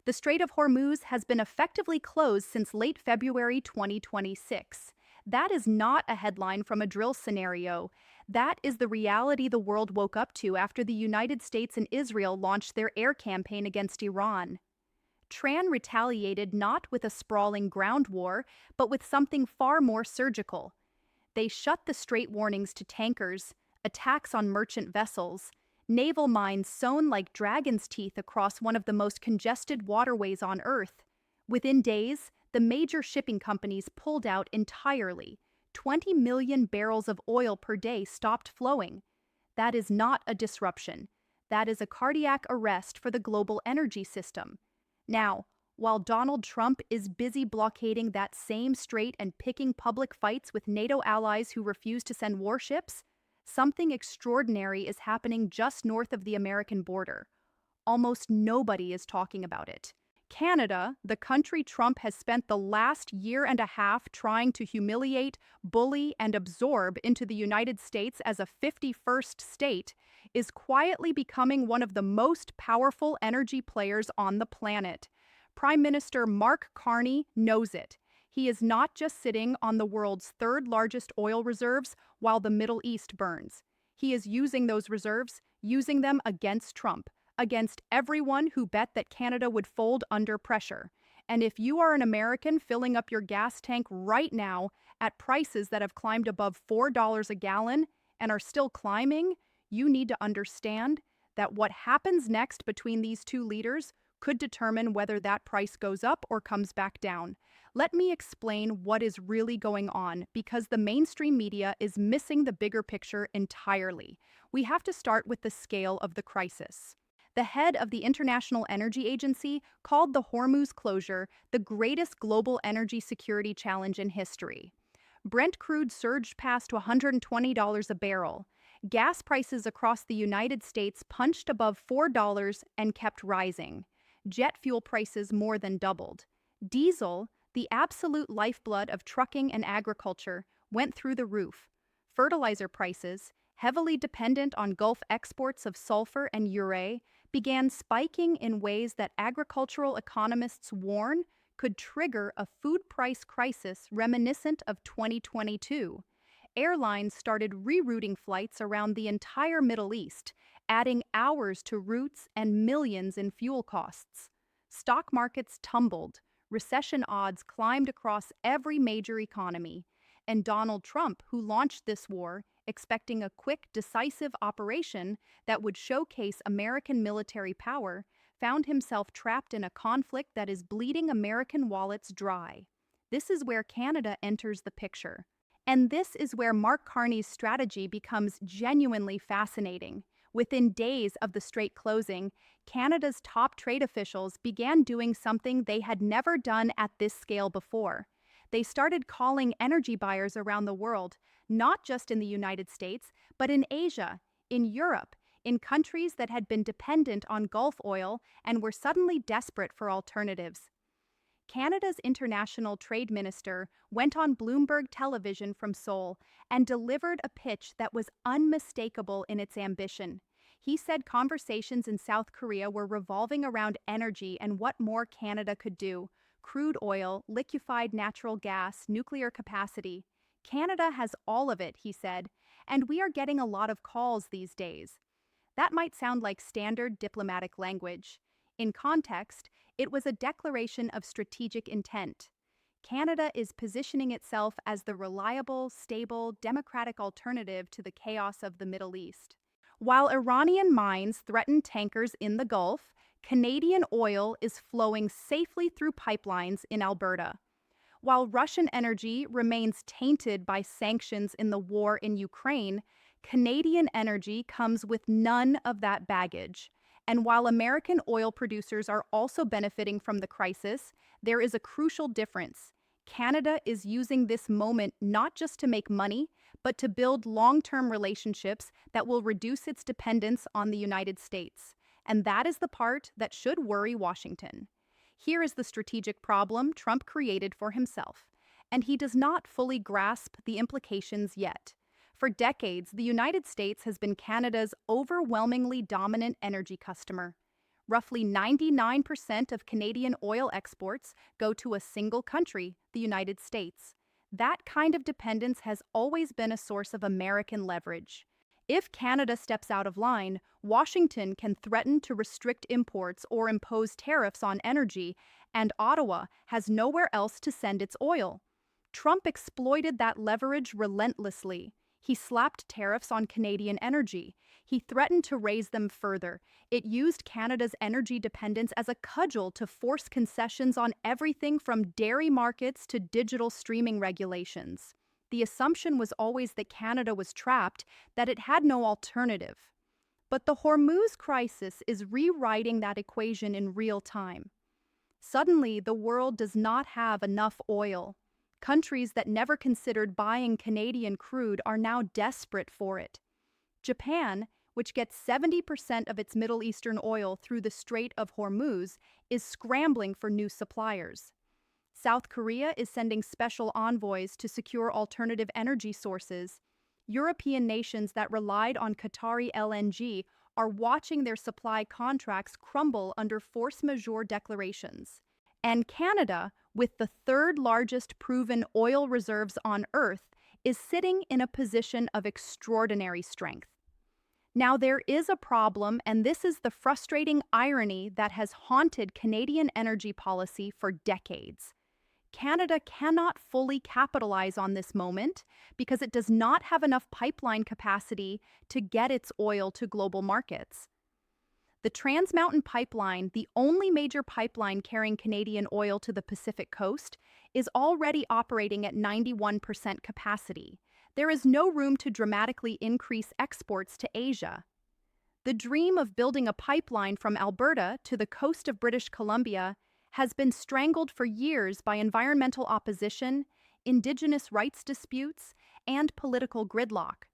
The Strait of Hormuz has been effectively closed since late February 2026. That is not a headline from a drill scenario. That is the reality the world woke up to after the United States and Israel launched their air campaign against Iran. Tran retaliated not with a sprawling ground war, but with something far more surgical. They shut the strait warnings to tankers, attacks on merchant vessels, naval mines sown like dragon's teeth across one of the most congested waterways on Earth. Within days, the major shipping companies pulled out entirely. 20 million barrels of oil per day stopped flowing. That is not a disruption. That is a cardiac arrest for the global energy system. Now, while Donald Trump is busy blockading that same strait and picking public fights with NATO allies who refuse to send warships, something extraordinary is happening just north of the American border. Almost nobody is talking about it. Canada, the country Trump has spent the last year and a half trying to humiliate, bully, and absorb into the United States as a 51st state, is quietly becoming one of the most powerful energy players on the planet. Prime Minister Mark Carney knows it. He is not just sitting on the world's third largest oil reserves while the Middle East burns. He is using those reserves, using them against Trump, against everyone who bet that Canada would fold under pressure. And if you are an American filling up your gas tank right now at prices that have climbed above $4 a gallon and are still climbing, you need to understand that what happens next between these two leaders could determine whether that price goes up or comes back down. Let me explain what is really going on, because the mainstream media is missing the bigger picture entirely. We have to start with the scale of the crisis. The head of the International Energy Agency called the Hormuz closure the greatest global energy security challenge in history. Brent crude surged past $120 a barrel. Gas prices across the United States punched above $4 and kept rising. Jet fuel prices more than doubled. Diesel, the absolute lifeblood of trucking and agriculture, went through the roof. Fertilizer prices, heavily dependent on Gulf exports of sulfur and urea, began spiking in ways that agricultural economists warn could trigger a food price crisis reminiscent of 2022. Airlines started rerouting flights around the entire Middle East, adding hours to routes and millions in fuel costs. Stock markets tumbled, recession odds climbed across every major economy, and Donald Trump, who launched this war, expecting a quick, decisive operation that would showcase American military power, found himself trapped in a conflict that is bleeding American wallets dry. This is where Canada enters the picture. And this is where Mark Carney's strategy becomes genuinely fascinating. Within days of the strait closing, Canada's top trade officials began doing something they had never done at this scale before. They started calling energy buyers around the world, not just in the United States, but in Asia, in Europe, in countries that had been dependent on Gulf oil and were suddenly desperate for alternatives. Canada's international trade minister went on Bloomberg television from Seoul and delivered a pitch that was unmistakable in its ambition. He said conversations in South Korea were revolving around energy and what more Canada could do: crude oil, liquefied natural gas, nuclear capacity. Canada has all of it, he said, and we are getting a lot of calls these days. That might sound like standard diplomatic language. In context, it was a declaration of strategic intent. Canada is positioning itself as the reliable, stable, democratic alternative to the chaos of the Middle East. While Iranian mines threaten tankers in the Gulf, Canadian oil is flowing safely through pipelines in Alberta. While Russian energy remains tainted by sanctions in the war in Ukraine, Canadian energy comes with none of that baggage. And while American oil producers are also benefiting from the crisis, there is a crucial difference. Canada is using this moment not just to make money, but to build long-term relationships that will reduce its dependence on the United States. And that is the part that should worry Washington. Here is the strategic problem Trump created for himself, and he does not fully grasp the implications yet. For decades, the United States has been Canada's overwhelmingly dominant energy customer. Roughly 99% of Canadian oil exports go to a single country, the United States. That kind of dependence has always been a source of American leverage. If Canada steps out of line, Washington can threaten to restrict imports or impose tariffs on energy, and Ottawa has nowhere else to send its oil. Trump exploited that leverage relentlessly. He slapped tariffs on Canadian energy. He threatened to raise them further. It used Canada's energy dependence as a cudgel to force concessions on everything from dairy markets to digital streaming regulations. The assumption was always that Canada was trapped, that it had no alternative. But the Hormuz crisis is rewriting that equation in real time. Suddenly, the world does not have enough oil. Countries that never considered buying Canadian crude are now desperate for it. Japan, which gets 70% of its Middle Eastern oil through the Strait of Hormuz, is scrambling for new suppliers. South Korea is sending special envoys to secure alternative energy sources. European nations that relied on Qatari LNG are watching their supply contracts crumble under force majeure declarations. And Canada, with the third largest proven oil reserves on Earth, is sitting in a position of extraordinary strength. Now, there is a problem, and this is the frustrating irony that has haunted Canadian energy policy for decades. Canada cannot fully capitalize on this moment because it does not have enough pipeline capacity to get its oil to global markets. The Trans Mountain Pipeline, the only major pipeline carrying Canadian oil to the Pacific coast, is already operating at 91% capacity. There is no room to dramatically increase exports to Asia. The dream of building a pipeline from Alberta to the coast of British Columbia has been strangled for years by environmental opposition, Indigenous rights disputes, and political gridlock.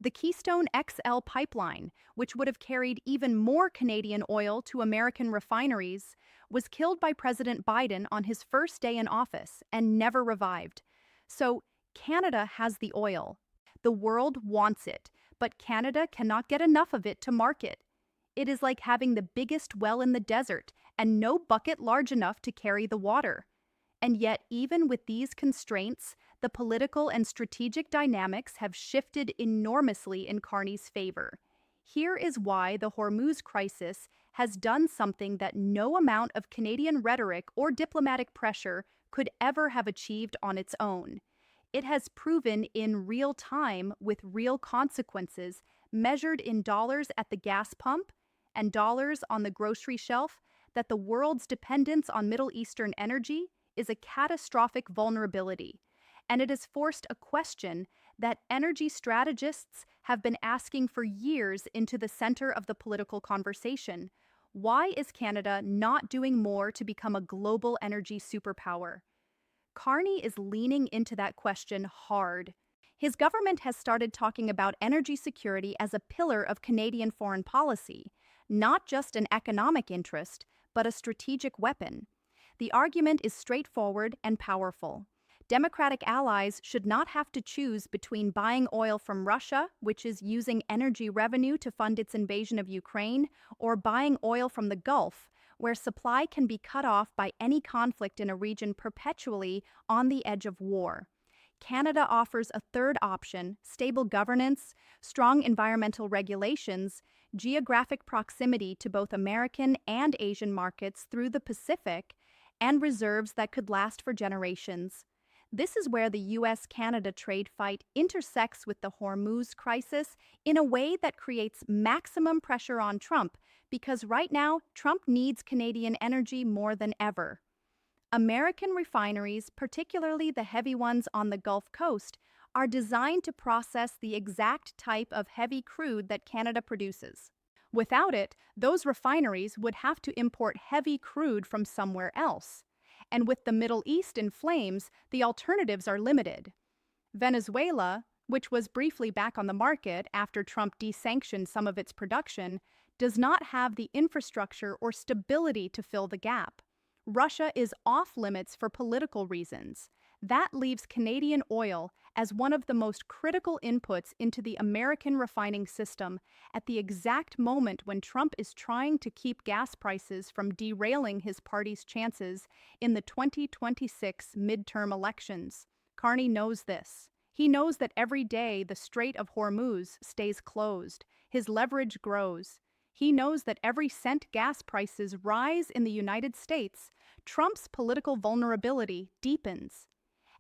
The Keystone XL pipeline, which would have carried even more Canadian oil to American refineries, was killed by President Biden on his first day in office and never revived. So, Canada has the oil. The world wants it, but Canada cannot get enough of it to market. It is like having the biggest well in the desert and no bucket large enough to carry the water. And yet, even with these constraints, the political and strategic dynamics have shifted enormously in Carney's favor. Here is why the Hormuz crisis has done something that no amount of Canadian rhetoric or diplomatic pressure could ever have achieved on its own. It has proven in real time, with real consequences, measured in dollars at the gas pump and dollars on the grocery shelf, that the world's dependence on Middle Eastern energy is a catastrophic vulnerability, and it has forced a question that energy strategists have been asking for years into the center of the political conversation. Why is Canada not doing more to become a global energy superpower? Carney is leaning into that question hard. His government has started talking about energy security as a pillar of Canadian foreign policy, not just an economic interest, but a strategic weapon. The argument is straightforward and powerful. Democratic allies should not have to choose between buying oil from Russia, which is using energy revenue to fund its invasion of Ukraine, or buying oil from the Gulf, where supply can be cut off by any conflict in a region perpetually on the edge of war. Canada offers a third option: stable governance, strong environmental regulations, geographic proximity to both American and Asian markets through the Pacific, and reserves that could last for generations. This is where the US-Canada trade fight intersects with the Hormuz crisis in a way that creates maximum pressure on Trump, because right now, Trump needs Canadian energy more than ever. American refineries, particularly the heavy ones on the Gulf Coast, are designed to process the exact type of heavy crude that Canada produces. Without it, those refineries would have to import heavy crude from somewhere else. And with the Middle East in flames, the alternatives are limited. Venezuela, which was briefly back on the market after Trump desanctioned some of its production, does not have the infrastructure or stability to fill the gap. Russia is off limits for political reasons. That leaves Canadian oil as one of the most critical inputs into the American refining system at the exact moment when Trump is trying to keep gas prices from derailing his party's chances in the 2026 midterm elections. Carney knows this. He knows that every day the Strait of Hormuz stays closed, his leverage grows. He knows that every cent gas prices rise in the United States, Trump's political vulnerability deepens.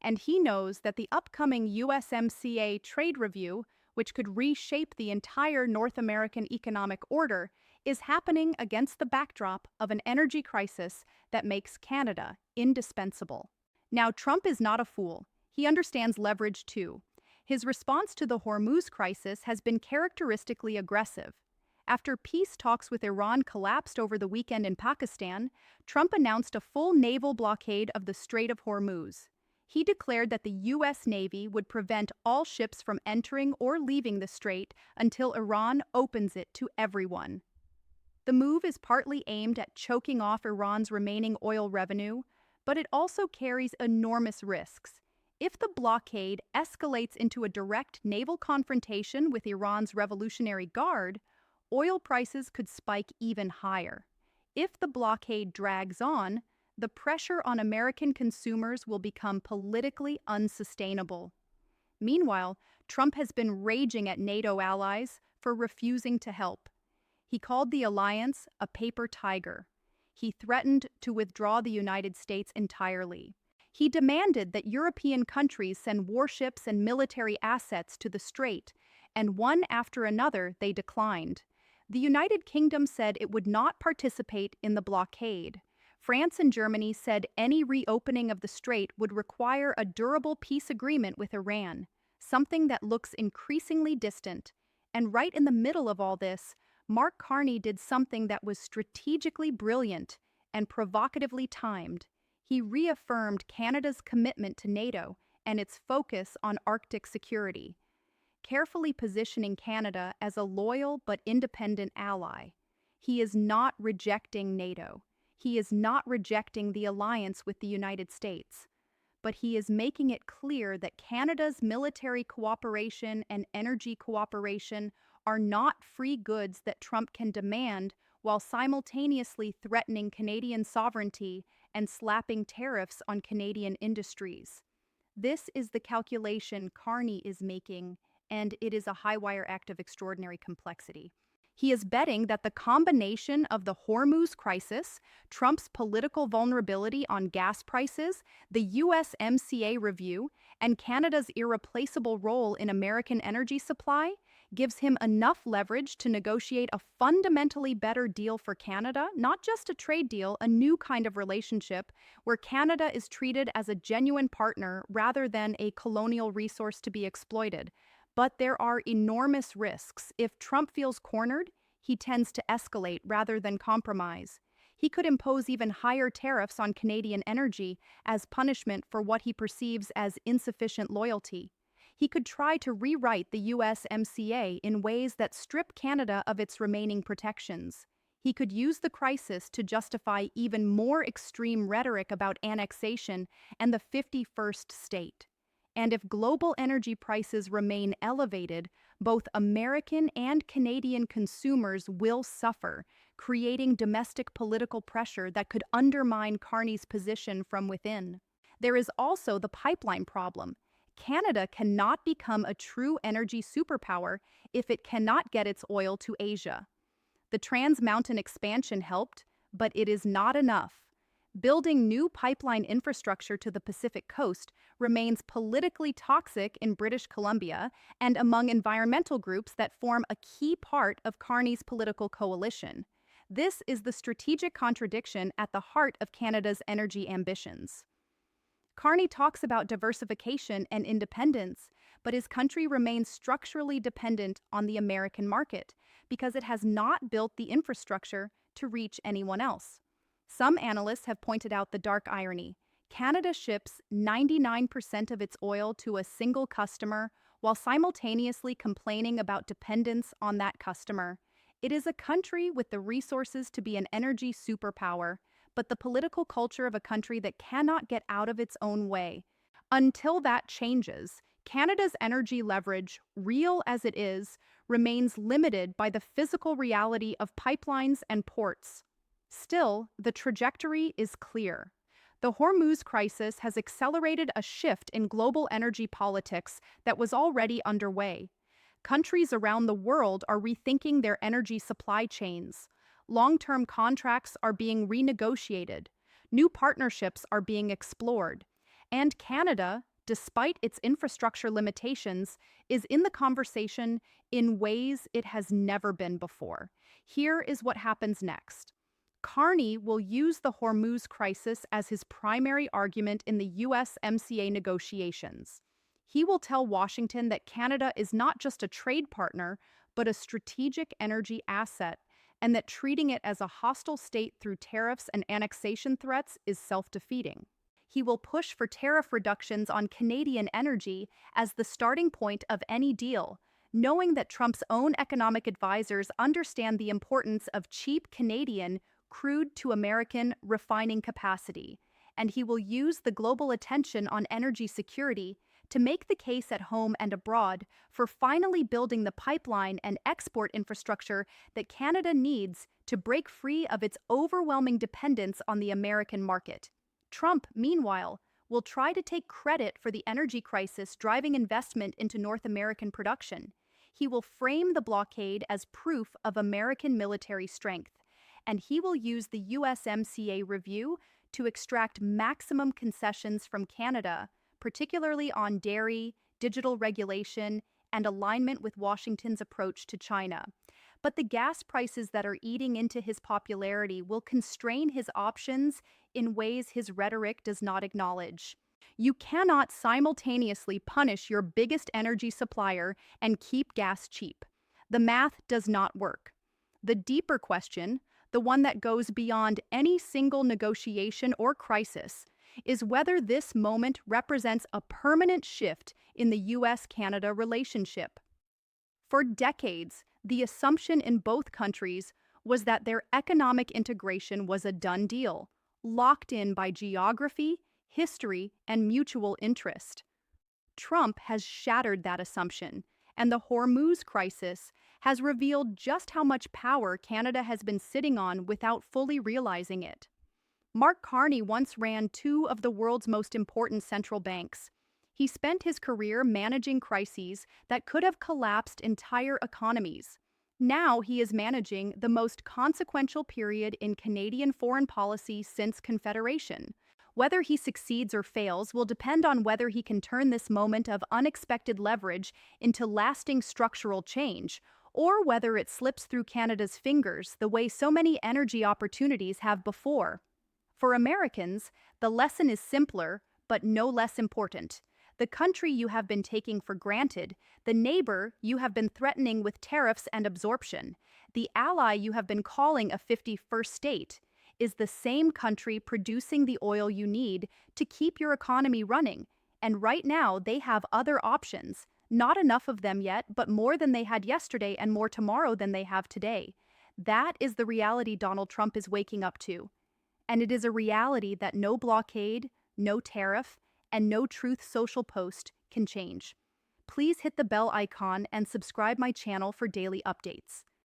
And he knows that the upcoming USMCA trade review, which could reshape the entire North American economic order, is happening against the backdrop of an energy crisis that makes Canada indispensable. Now, Trump is not a fool. He understands leverage too. His response to the Hormuz crisis has been characteristically aggressive. After peace talks with Iran collapsed over the weekend in Pakistan, Trump announced a full naval blockade of the Strait of Hormuz. He declared that the U.S. Navy would prevent all ships from entering or leaving the strait until Iran opens it to everyone. The move is partly aimed at choking off Iran's remaining oil revenue, but it also carries enormous risks. If the blockade escalates into a direct naval confrontation with Iran's Revolutionary Guard, oil prices could spike even higher. If the blockade drags on, the pressure on American consumers will become politically unsustainable. Meanwhile, Trump has been raging at NATO allies for refusing to help. He called the alliance a paper tiger. He threatened to withdraw the United States entirely. He demanded that European countries send warships and military assets to the strait, and one after another they declined. The United Kingdom said it would not participate in the blockade. France and Germany said any reopening of the strait would require a durable peace agreement with Iran, something that looks increasingly distant. And right in the middle of all this, Mark Carney did something that was strategically brilliant and provocatively timed. He reaffirmed Canada's commitment to NATO and its focus on Arctic security, carefully positioning Canada as a loyal but independent ally. He is not rejecting NATO. He is not rejecting the alliance with the United States. But he is making it clear that Canada's military cooperation and energy cooperation are not free goods that Trump can demand while simultaneously threatening Canadian sovereignty and slapping tariffs on Canadian industries. This is the calculation Carney is making, and it is a high-wire act of extraordinary complexity. He is betting that the combination of the Hormuz crisis, Trump's political vulnerability on gas prices, the USMCA review, and Canada's irreplaceable role in American energy supply gives him enough leverage to negotiate a fundamentally better deal for Canada, not just a trade deal, a new kind of relationship where Canada is treated as a genuine partner rather than a colonial resource to be exploited. But there are enormous risks. If Trump feels cornered, he tends to escalate rather than compromise. He could impose even higher tariffs on Canadian energy as punishment for what he perceives as insufficient loyalty. He could try to rewrite the USMCA in ways that strip Canada of its remaining protections. He could use the crisis to justify even more extreme rhetoric about annexation and the 51st state. And if global energy prices remain elevated, both American and Canadian consumers will suffer, creating domestic political pressure that could undermine Carney's position from within. There is also the pipeline problem. Canada cannot become a true energy superpower if it cannot get its oil to Asia. The Trans Mountain expansion helped, but it is not enough. Building new pipeline infrastructure to the Pacific coast remains politically toxic in British Columbia and among environmental groups that form a key part of Carney's political coalition. This is the strategic contradiction at the heart of Canada's energy ambitions. Carney talks about diversification and independence, but his country remains structurally dependent on the American market because it has not built the infrastructure to reach anyone else. Some analysts have pointed out the dark irony. Canada ships 99% of its oil to a single customer while simultaneously complaining about dependence on that customer. It is a country with the resources to be an energy superpower, but the political culture of a country that cannot get out of its own way. Until that changes, Canada's energy leverage, real as it is, remains limited by the physical reality of pipelines and ports. Still, the trajectory is clear. The Hormuz crisis has accelerated a shift in global energy politics that was already underway. Countries around the world are rethinking their energy supply chains. Long-term contracts are being renegotiated. New partnerships are being explored. And Canada, despite its infrastructure limitations, is in the conversation in ways it has never been before. Here is what happens next. Carney will use the Hormuz crisis as his primary argument in the USMCA negotiations. He will tell Washington that Canada is not just a trade partner, but a strategic energy asset, and that treating it as a hostile state through tariffs and annexation threats is self-defeating. He will push for tariff reductions on Canadian energy as the starting point of any deal, knowing that Trump's own economic advisors understand the importance of cheap Canadian crude to American refining capacity, and he will use the global attention on energy security to make the case at home and abroad for finally building the pipeline and export infrastructure that Canada needs to break free of its overwhelming dependence on the American market. Trump, meanwhile, will try to take credit for the energy crisis driving investment into North American production. He will frame the blockade as proof of American military strength, and he will use the USMCA review to extract maximum concessions from Canada, particularly on dairy, digital regulation, and alignment with Washington's approach to China. But the gas prices that are eating into his popularity will constrain his options in ways his rhetoric does not acknowledge. You cannot simultaneously punish your biggest energy supplier and keep gas cheap. The math does not work. The deeper question, the one that goes beyond any single negotiation or crisis, is whether this moment represents a permanent shift in the US-Canada relationship. For decades, the assumption in both countries was that their economic integration was a done deal, locked in by geography, history, and mutual interest. Trump has shattered that assumption, and the Hormuz crisis has revealed just how much power Canada has been sitting on without fully realizing it. Mark Carney once ran two of the world's most important central banks. He spent his career managing crises that could have collapsed entire economies. Now he is managing the most consequential period in Canadian foreign policy since Confederation. Whether he succeeds or fails will depend on whether he can turn this moment of unexpected leverage into lasting structural change, or whether it slips through Canada's fingers the way so many energy opportunities have before. For Americans, the lesson is simpler, but no less important. The country you have been taking for granted, the neighbor you have been threatening with tariffs and absorption, the ally you have been calling a 51st state, is the same country producing the oil you need to keep your economy running. And right now, they have other options. Not enough of them yet, but more than they had yesterday and more tomorrow than they have today. That is the reality Donald Trump is waking up to. And it is a reality that no blockade, no tariff, and no Truth Social post can change. Please hit the bell icon and subscribe my channel for daily updates.